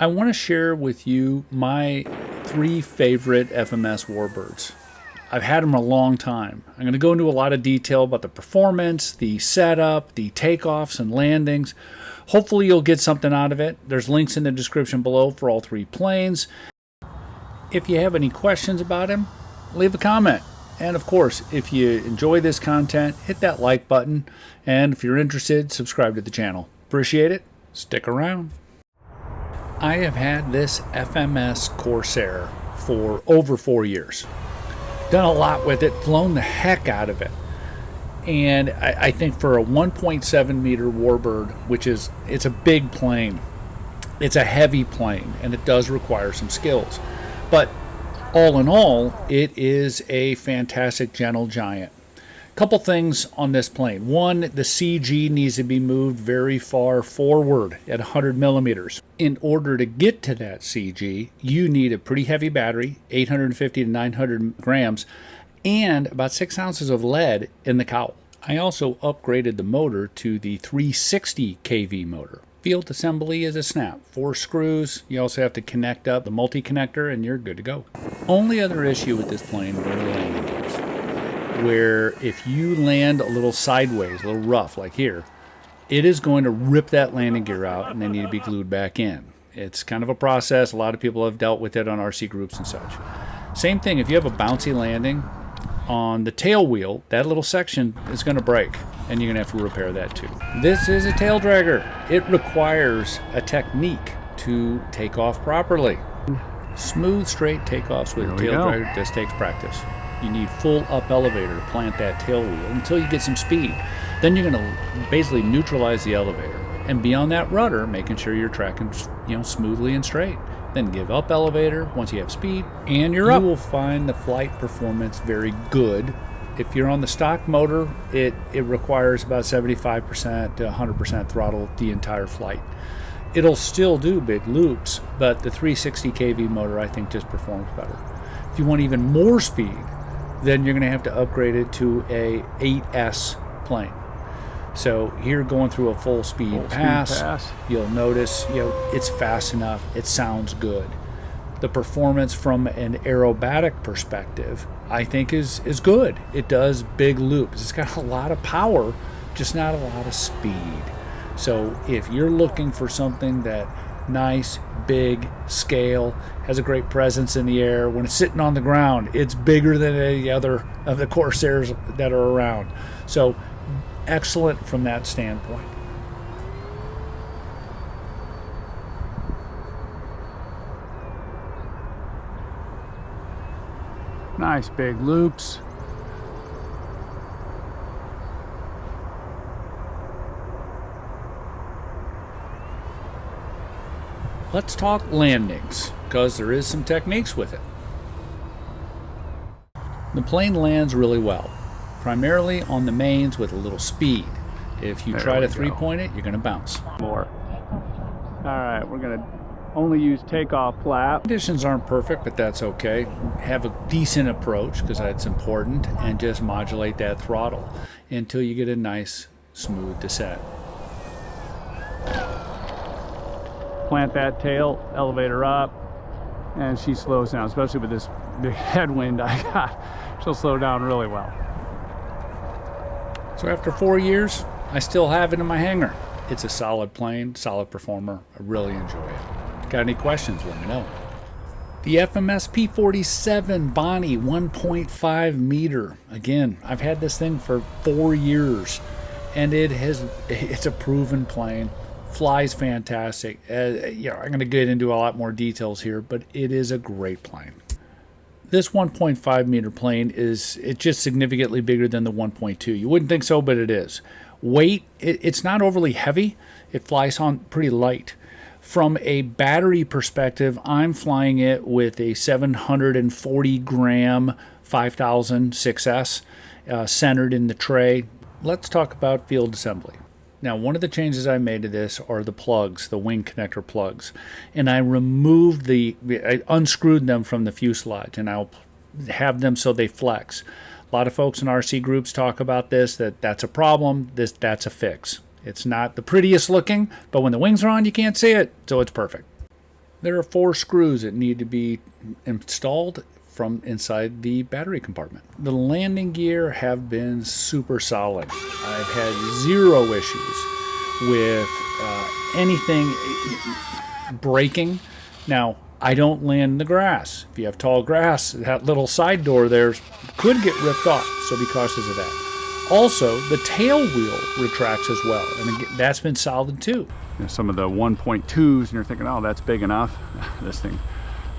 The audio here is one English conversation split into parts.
I want to share with you my 3 favorite FMS Warbirds. I've had them a long time. I'm going to go into a lot of detail about the performance, the setup, the takeoffs and landings. Hopefully you'll get something out of it. There's links in the description below for all 3 planes. If you have any questions about him, leave a comment. And of course, if you enjoy this content, hit that like button. And if you're interested, subscribe to the channel. Appreciate it. Stick around. I have had this FMS Corsair for over 4 years. Done a lot with it, flown the heck out of it. And I think for a 1.7 meter Warbird, it's a big plane. It's a heavy plane, and it does require some skills. But all in all, it is a fantastic gentle giant. Couple things on this plane. One, the CG needs to be moved very far forward at 100 millimeters. In order to get to that CG, you need a pretty heavy battery, 850 to 900 grams, and about 6 ounces of lead in the cowl. I also upgraded the motor to the 360 kV motor. Field assembly is a snap. 4 screws. You also have to connect up the multi-connector and you're good to go. Only other issue with this plane were the landing gears, where if you land a little sideways, a little rough like here, it is going to rip that landing gear out and they need to be glued back in. It's kind of a process. A lot of people have dealt with it on RC groups and such. Same thing, if you have a bouncy landing on the tail wheel, that little section is going to break and you're going to have to repair that too. This is a tail dragger. It requires a technique to take off properly. Smooth, straight takeoffs with a tail dragger just takes practice. You need full up elevator to plant that tail wheel until you get some speed. Then you're going to basically neutralize the elevator. And beyond that rudder, making sure you're tracking, smoothly and straight. Then give up elevator once you have speed, and you're up. You will find the flight performance very good. If you're on the stock motor, it requires about 75% to 100% throttle the entire flight. It'll still do big loops, but the 360 kV motor I think just performs better. If you want even more speed, then you're going to have to upgrade it to a 8S plane. So here, going through a full speed pass, you'll notice it's fast enough, it sounds good. The performance from an aerobatic perspective I think is good. It does big loops. It's got a lot of power, just not a lot of speed. So if you're looking for something that nice, big, scale, has a great presence in the air, when it's sitting on the ground, it's bigger than any other of the Corsairs that are around. So excellent from that standpoint. Nice big loops. Let's talk landings, because there is some techniques with it. The plane lands really well, primarily on the mains with a little speed. If you try to 3-point it, you're going to bounce. More. All right, we're going to only use takeoff flap. Conditions aren't perfect, but that's okay. Have a decent approach, because that's important, and just modulate that throttle until you get a nice, smooth descent. Plant that tail, elevator up, and she slows down, especially with this big headwind I got. She'll slow down really well. So after 4 years, I still have it in my hangar. It's a solid plane, solid performer. I really enjoy it. Got any questions, let me know. The FMS P-47 Bonnie 1.5 meter. Again, I've had this thing for 4 years, and it's a proven plane. Flies fantastic. I'm going to get into a lot more details here, but it is a great plane. This 1.5 meter plane it's just significantly bigger than the 1.2. You wouldn't think so, but it is. Weight, it's not overly heavy. It flies on pretty light. From a battery perspective, I'm flying it with a 740 gram 5000 6S centered in the tray. Let's talk about field assembly. Now, one of the changes I made to this are the plugs, the wing connector plugs. And I unscrewed them from the fuselage, and I'll have them so they flex. A lot of folks in RC groups talk about this, that's a problem, that's a fix. It's not the prettiest looking, but when the wings are on, you can't see it, so it's perfect. There are 4 screws that need to be installed from inside the battery compartment. The landing gear have been super solid. I've had 0 issues with anything breaking. Now, I don't land in the grass. If you have tall grass, that little side door there could get ripped off, so be cautious of that. Also, the tail wheel retracts as well, and again, that's been solid too. You know, some of the 1.2s, and you're thinking, oh, that's big enough. This thing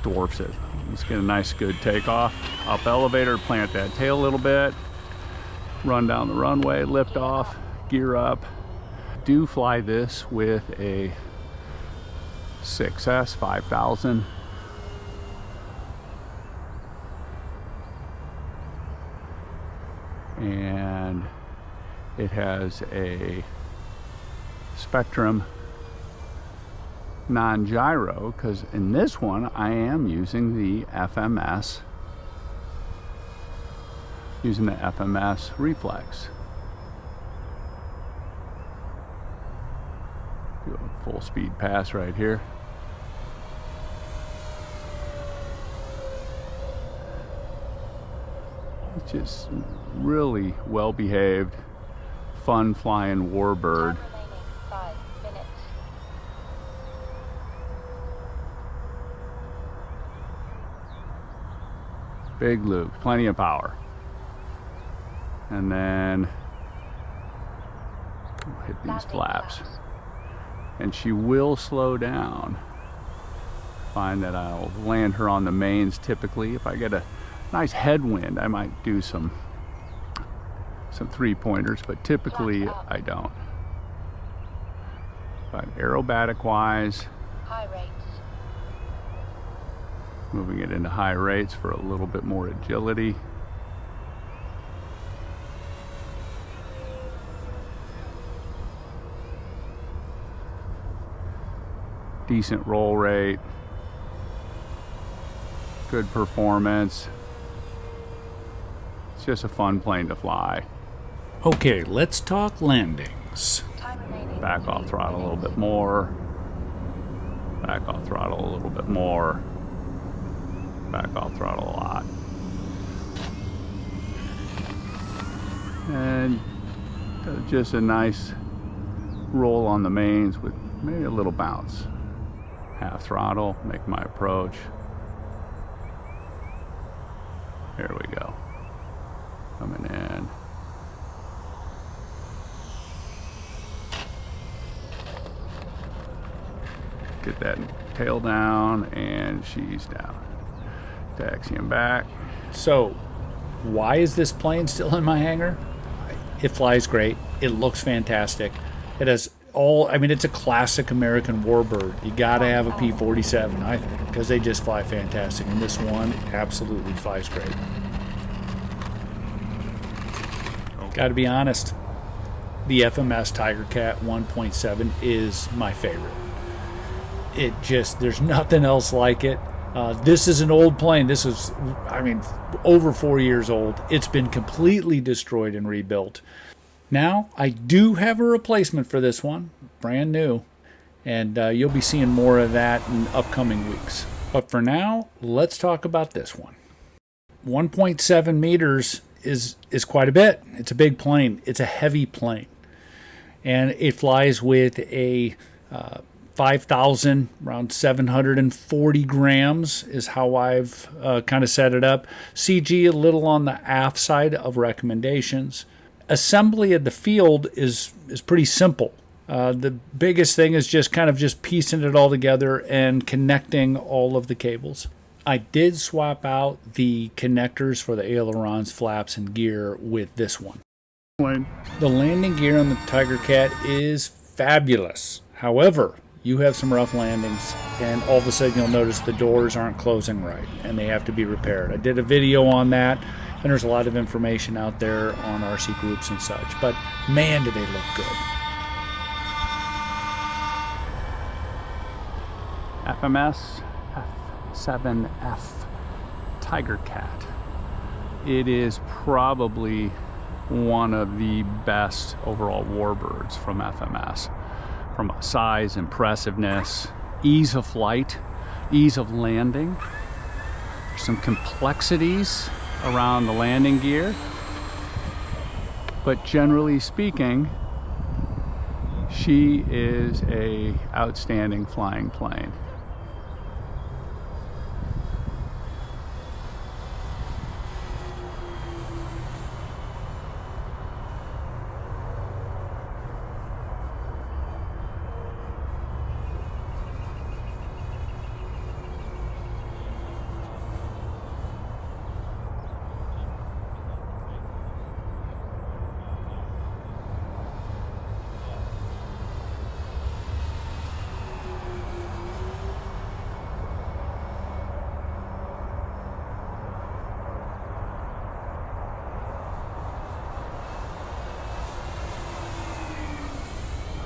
dwarfs it. Let's get a nice, good takeoff. Up elevator, plant that tail a little bit, run down the runway, lift off, gear up. Do fly this with a 6S 5000. And it has a Spectrum non-gyro, because in this one I am using the FMS, reflex. Do a full speed pass right here. It's just really well behaved, fun flying warbird. Big loop, plenty of power. And then we'll hit these flaps. And she will slow down. Find that I'll land her on the mains typically. If I get a nice headwind, I might do some 3-pointers, but typically I don't. But aerobatic wise, high rates. Moving it into high rates for a little bit more agility. Decent roll rate, good performance. It's just a fun plane to fly. Okay, let's talk landings. Back off throttle a little bit more. Back off throttle a little bit more. Back off throttle a lot. And just a nice roll on the mains with maybe a little bounce. Half throttle, make my approach. Here we go. Coming in. Get that tail down, and she's down. Taxiing back. So, why is this plane still in my hangar? It flies great. It looks fantastic. It has all, I mean, it's a classic American warbird. You gotta have a P-47, I think, because they just fly fantastic. And this one absolutely flies great. Gotta be honest, the FMS Tiger Cat 1.7 is my favorite. It just, there's nothing else like it. This is an old plane. This is, I mean, over 4 years old. It's been completely destroyed and rebuilt. Now, I do have a replacement for this one, brand new, and you'll be seeing more of that in upcoming weeks. But for now, let's talk about this one. 1.7 meters is quite a bit. It's a big plane. It's a heavy plane. And it flies with a 5,000, around 740 grams is how I've kind of set it up. CG a little on the aft side of recommendations. Assembly at the field is pretty simple. The biggest thing is just kind of just piecing it all together and connecting all of the cables. I did swap out the connectors for the ailerons, flaps, and gear with this one. The landing gear on the Tiger Cat is fabulous. However, you have some rough landings, and all of a sudden you'll notice the doors aren't closing right, and they have to be repaired. I did a video on that, and there's a lot of information out there on RC groups and such, but man, do they look good. FMS F7F Tiger Cat. It is probably one of the best overall warbirds from FMS. From size, impressiveness, ease of flight. ease of landing. Some complexities around the landing gear, but generally speaking, she is a outstanding flying plane.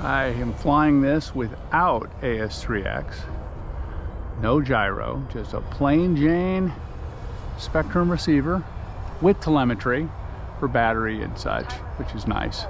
I am flying this without AS3X, no gyro, just a plain Jane Spectrum receiver with telemetry for battery and such, which is nice.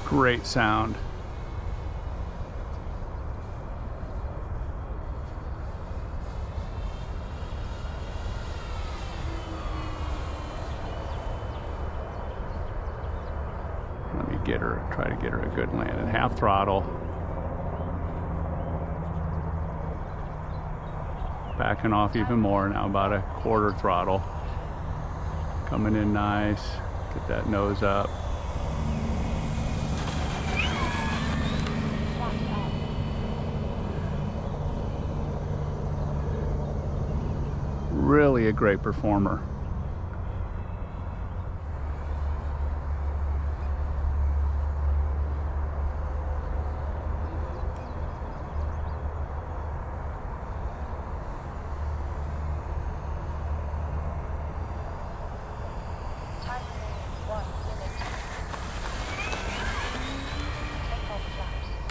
Great sound. Let me get her, try to get her a good land at half throttle. Backing off even more now, about a quarter throttle. Coming in nice. Get that nose up. Really a great performer.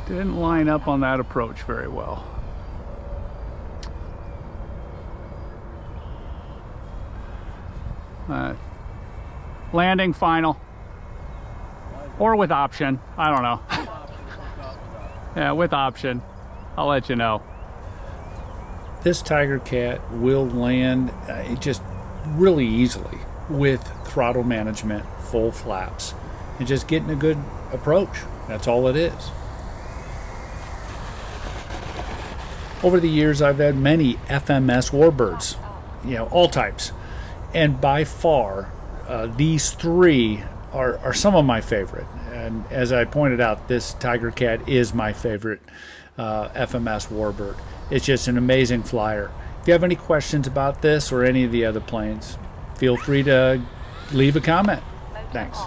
Didn't line up on that approach very well. Landing final, or with option, I don't know. Yeah, with option, I'll let you know. This Tiger Cat will land just really easily with throttle management, full flaps, and just getting a good approach. That's all it is. Over the years, I've had many FMS Warbirds, all types. And by far, these three are some of my favorite. And as I pointed out, this Tiger Cat is my favorite FMS Warbird. It's just an amazing flyer. If you have any questions about this or any of the other planes, feel free to leave a comment. Thanks.